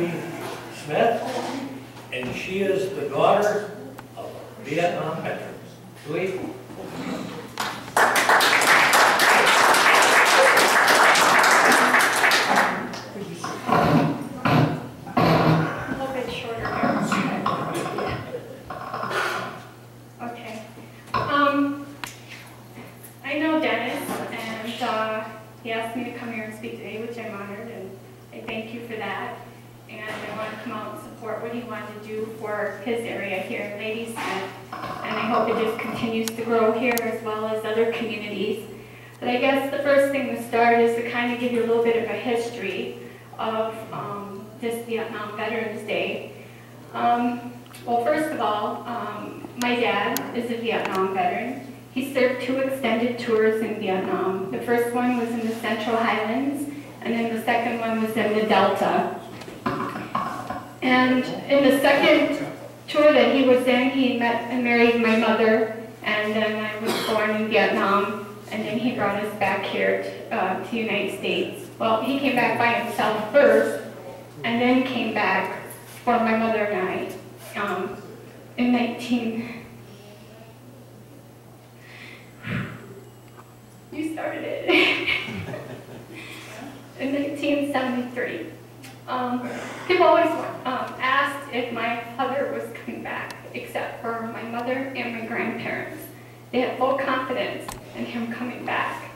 Thuy Smith, and she is the daughter of Vietnam veterans. Thuy? He asked me to come here and speak today, which I'm honored, and I thank you for that. And I want to come out and support what he wanted to do for his area here in Ladysmith. And I hope it just continues to grow here as well as other communities. But I guess the first thing to start is to kind of give you a little bit of a history of this Vietnam Veterans Day. Well, first of all, my dad is a Vietnam veteran. He served 2 extended tours in Vietnam. The first one was in the Central Highlands, and then the second one was in the Delta. And in the second tour that he was in, he met and married my mother, and then I was born in Vietnam, and then he brought us back here to the United States. Well, he came back by himself first, and then came back for my mother and I in You started it. In 1973. People always asked if my father was coming back, except for my mother and my grandparents. They had full confidence in him coming back.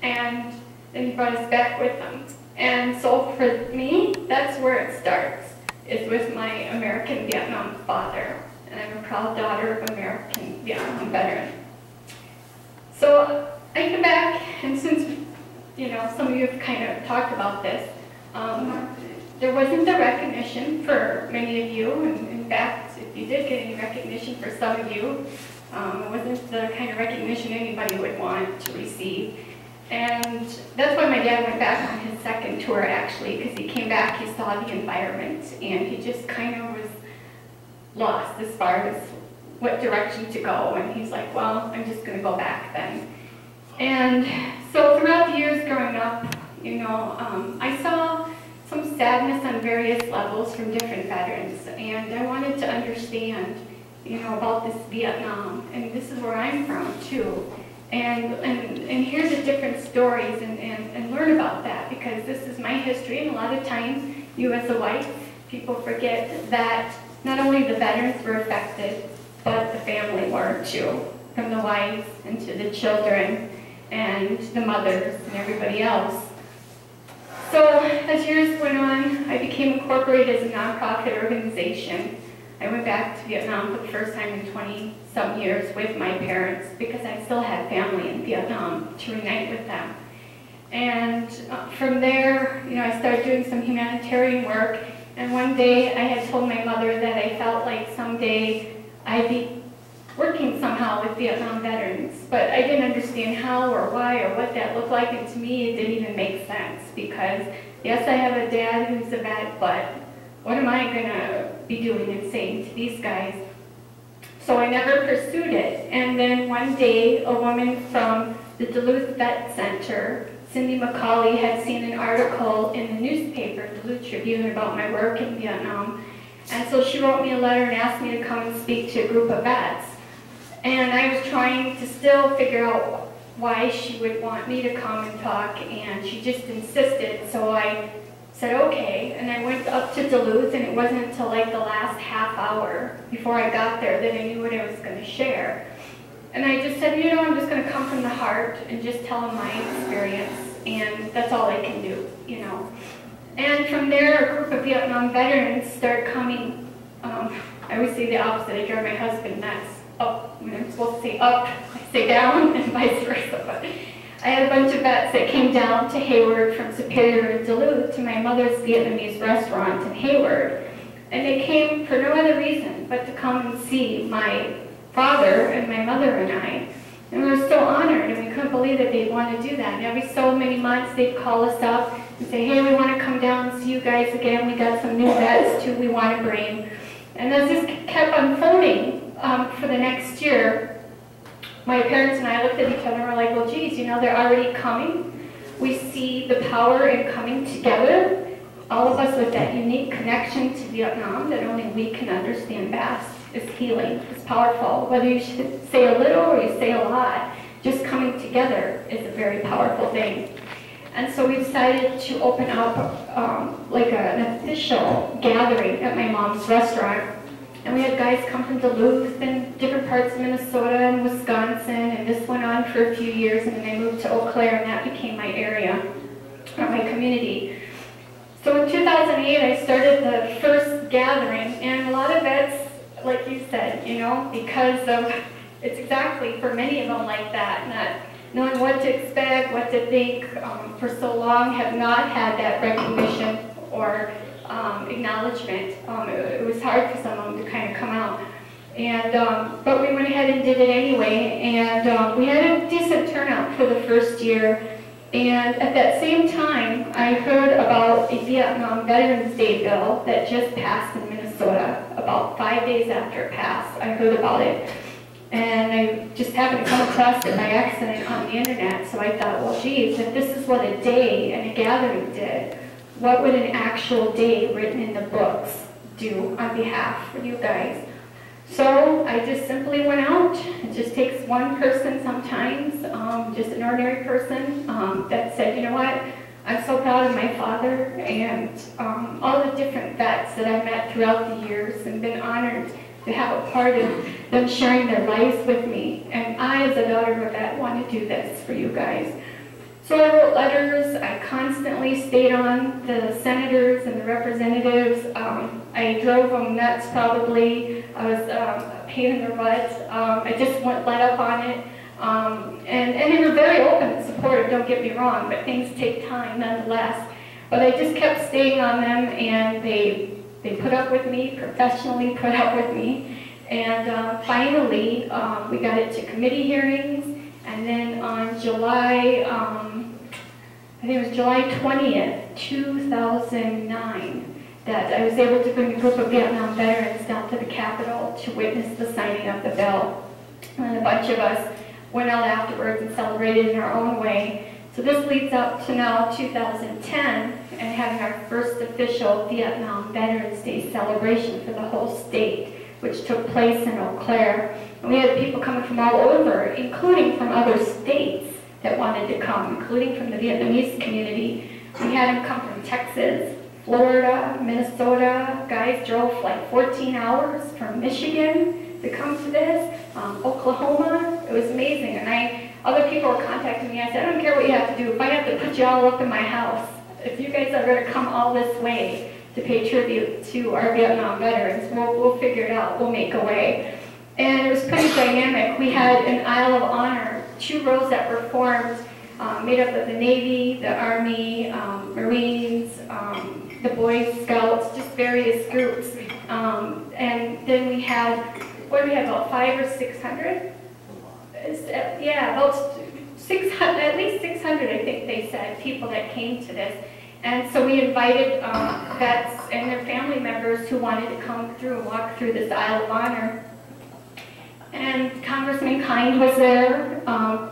And then he brought us back with him. And so for me, that's where it starts, is with my American Vietnam father. And I'm a proud daughter of American Vietnam veteran. So I came back, and since, some of you have kind of talked about this, there wasn't the recognition for many of you, and in fact, if you did get any recognition for some of you, it wasn't the kind of recognition anybody would want to receive. And that's why my dad went back on his second tour, actually, because he came back, he saw the environment, and he just kind of was lost as far as what direction to go, and he's like, well, I'm just going to go back then. And so throughout the years growing up, I saw some sadness on various levels from different veterans, and I wanted to understand, about this Vietnam, and this is where I'm from too, and hear the different stories and learn about that, because this is my history, and a lot of times, you as a wife, people forget that not only the veterans were affected, but the family were too, from the wives and to the children, and the mothers and everybody else. So as years went on, I became incorporated as a nonprofit organization. I went back to Vietnam for the first time in 20-some years with my parents, because I still had family in Vietnam to reunite with them. And from there, I started doing some humanitarian work, and one day I had told my mother that I felt like someday I'd be working somehow with Vietnam veterans, but I didn't understand how or why or what that looked like, and to me it didn't even make sense, because yes, I have a dad who's a vet, but what am I going to be doing and saying to these guys? So I never pursued it, and then one day a woman from the Duluth Vet Center, Cindy McCauley, had seen an article in the newspaper, Duluth Tribune, about my work in Vietnam, and so she wrote me a letter and asked me to come and speak to a group of vets. And I was trying to still figure out why she would want me to come and talk, and she just insisted, so I said okay, and I went up to Duluth, and it wasn't until like the last half hour before I got there that I knew what I was going to share. And I just said, I'm just going to come from the heart and just tell them my experience, and that's all I can do, And from there, a group of Vietnam veterans started coming. I always say the opposite. I drive my husband nuts. Up, when I'm supposed to say up, I say down, and vice versa. But I had a bunch of vets that came down to Hayward from Superior and Duluth to my mother's Vietnamese restaurant in Hayward. And they came for no other reason but to come and see my father and my mother and I. And we were so honored, and we couldn't believe that they'd want to do that. And every so many months, they'd call us up and say, hey, we want to come down and see you guys again. We got some new vets, too, we want to bring. And as this kept unfolding, for the next year, my parents and I looked at each other and were like, well, geez, they're already coming. We see the power in coming together, all of us with that unique connection to Vietnam that only we can understand best, is healing. It's powerful. Whether you should say a little or you say a lot, just coming together is a very powerful thing. And so we decided to open up like an official gathering at my mom's restaurant. And we had guys come from Duluth and different parts of Minnesota and Wisconsin, and this went on for a few years, and then I moved to Eau Claire, and that became my area, or my community. So in 2008, I started the first gathering, and a lot of it's, like you said, you know, because of, it's exactly for many of them like that, not knowing what to expect, what to think, for so long, have not had that recognition or acknowledgement. It was hard for some of them to kind of come out. And, but we went ahead and did it anyway, and we had a decent turnout for the first year. And at that same time, I heard about a Vietnam Veterans Day bill that just passed in Minnesota. About 5 days after it passed, I heard about it. And I just happened to come across it by accident on the internet, so I thought, well, geez, if this is what a day and a gathering did, what would an actual day written in the books do on behalf of you guys? So I just simply went out. It just takes one person sometimes, just an ordinary person, that said, you know what, I'm so proud of my father and all the different vets that I've met throughout the years and been honored to have a part of them sharing their lives with me. And I, as a daughter of a vet, want to do this for you guys. So I wrote letters. I constantly stayed on the senators and the representatives. I drove them nuts probably. I was a pain in their butts. I just wouldn't let up on it. And they were very open and supportive, don't get me wrong, but things take time nonetheless. But I just kept staying on them, and they put up with me, professionally put up with me. And finally, we got it to committee hearings. And then on July, I think it was July 20th, 2009, that I was able to bring a group of Vietnam veterans down to the Capitol to witness the signing of the bill. And a bunch of us went out afterwards and celebrated in our own way. So this leads up to now 2010 and having our first official Vietnam Veterans Day celebration for the whole state, which took place in Eau Claire. And we had people coming from all over, including from other states that wanted to come, including from the Vietnamese community. We had them come from Texas, Florida, Minnesota. Guys drove like 14 hours from Michigan to come to this, Oklahoma. It was amazing. And other people were contacting me. I said, I don't care what you have to do. If I have to put you all up in my house, if you guys are going to come all this way to pay tribute to our Vietnam veterans, we'll figure it out. We'll make a way. And it was pretty dynamic. We had an aisle of honor, 2 rows that were formed, made up of the Navy, the Army, Marines, the Boy Scouts, just various groups. And then we had, what do we have, about 500 or 600? Yeah, about 600, at least 600, I think they said, people that came to this. And so we invited vets and their family members who wanted to come through and walk through this aisle of honor. And Congressman Kind was there,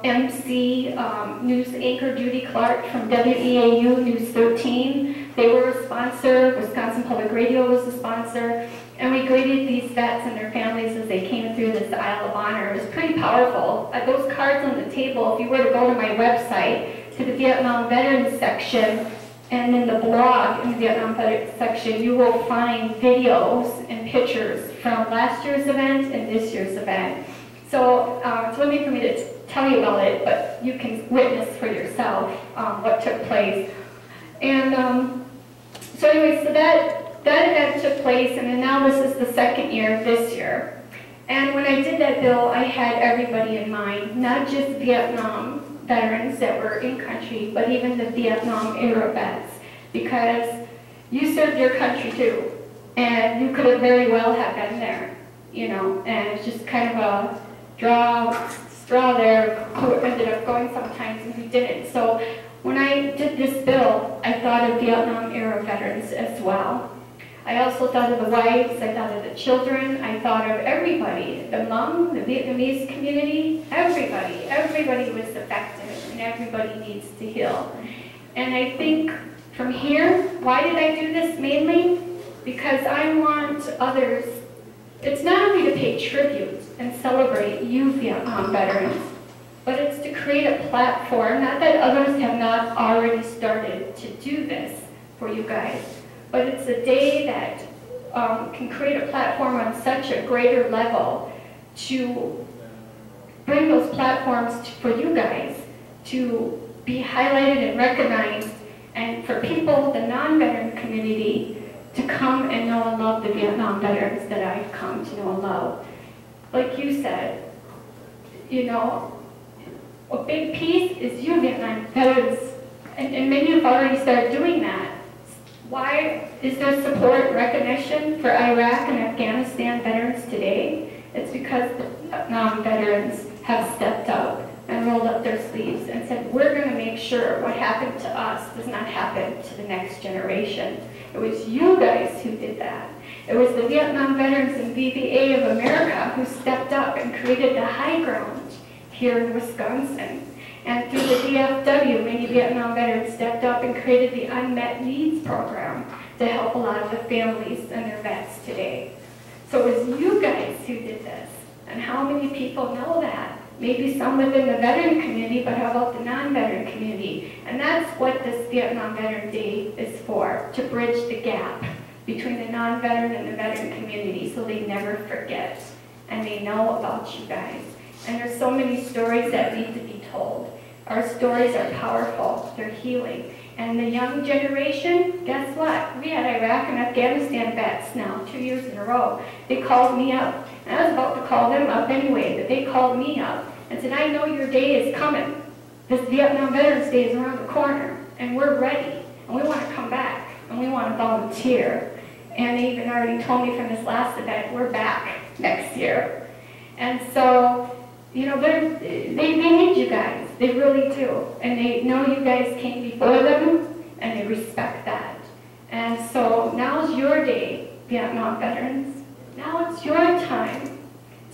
MC, news anchor Judy Clark from WEAU News 13. They were a sponsor. Wisconsin Public Radio was a sponsor. And we greeted these vets and their families as they came through this aisle of honor. It was pretty powerful. Those cards on the table, if you were to go to my website, to the Vietnam Veterans section, and in the blog in the Vietnam Veterans section, you will find videos and pictures from last year's event and this year's event. So it's one thing for me to tell you about it, but you can witness for yourself what took place. And so anyway, so that event took place, and then now this is the second year this year. And when I did that bill, I had everybody in mind, not just Vietnam veterans that were in country, but even the Vietnam era vets, because you served your country too, and you could have very well have been there, you know, and it's just kind of a straw there who ended up going sometimes and who didn't. So when I did this bill, I thought of Vietnam era veterans as well. I also thought of the wives, I thought of the children, I thought of everybody, the Hmong, the Vietnamese community, everybody was affected and everybody needs to heal. And I think From here, why did I do this mainly? Because I want others, it's not only to pay tribute and celebrate you Vietnam veterans, but it's to create a platform, not that others have not already started to do this for you guys, but it's a day that can create a platform on such a greater level to bring those platforms for you guys to be highlighted and recognized, and for people, the non-veteran community, to come and know and love the Vietnam veterans that I've come to know and love. Like you said, you know, a big piece is you Vietnam veterans, and many have already started doing that. Why is there support and recognition for Iraq and Afghanistan veterans today? It's because the Vietnam veterans have stepped up and rolled up their sleeves and said, we're going to make sure what happened to us does not happen to the next generation. It was you guys who did that. It was the Vietnam veterans and VBA of America who stepped up and created the high ground here in Wisconsin. And through the DFW, many Vietnam veterans stepped up and created the Unmet Needs Program to help a lot of the families and their vets today. So it was you guys who did this. And how many people know that? Maybe some within the veteran community, but how about the non-veteran community? And that's what this Vietnam Veteran Day is for, to bridge the gap between the non-veteran and the veteran community so they never forget and they know about you guys. And there's so many stories that need to be told. Our stories are powerful, they're healing. And the young generation, guess what? We had Iraq and Afghanistan vets now, 2 years in a row. They called me up, and I was about to call them up anyway, but they called me up and said, I know your day is coming. This Vietnam Veterans Day is around the corner, and we're ready, and we want to come back, and we want to volunteer. And they even already told me from this last event, we're back next year. And so, you know, they need you guys. They really do. And they know you guys came before them, and they respect that. And so now's your day, Vietnam veterans. Now it's your time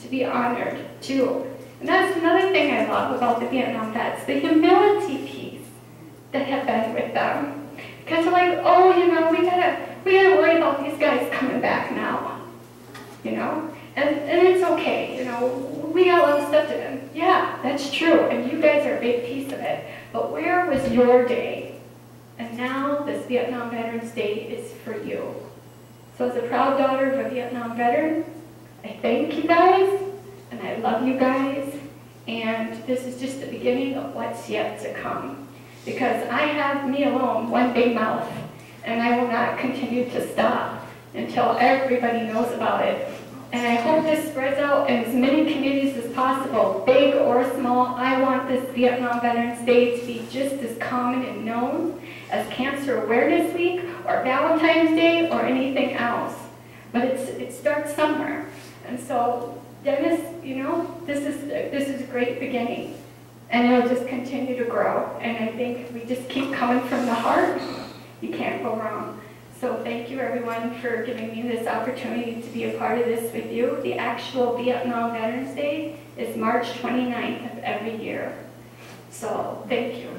to be honored, too. And that's another thing I love about the Vietnam vets, the humility piece that have been with them. Because they're like, oh, you know, we gotta worry about these guys coming back now. You know? And it's okay, you know, we got a lot of stuff to do. Yeah, that's true, and you guys are a big piece of it. But where was your day? And now this Vietnam Veterans Day is for you. So as a proud daughter of a Vietnam veteran, I thank you guys, and I love you guys, and this is just the beginning of what's yet to come. Because I have, me alone, one big mouth, and I will not continue to stop until everybody knows about it. And I hope this spreads out in as many communities as possible, big or small. I want this Vietnam Veterans Day to be just as common and known as Cancer Awareness Week or Valentine's Day or anything else. But it starts somewhere. And so, Dennis, you know, this is a great beginning. And it'll just continue to grow. And I think if we just keep coming from the heart, you can't go wrong. So thank you everyone for giving me this opportunity to be a part of this with you. The actual Vietnam Veterans Day is March 29th of every year. So thank you.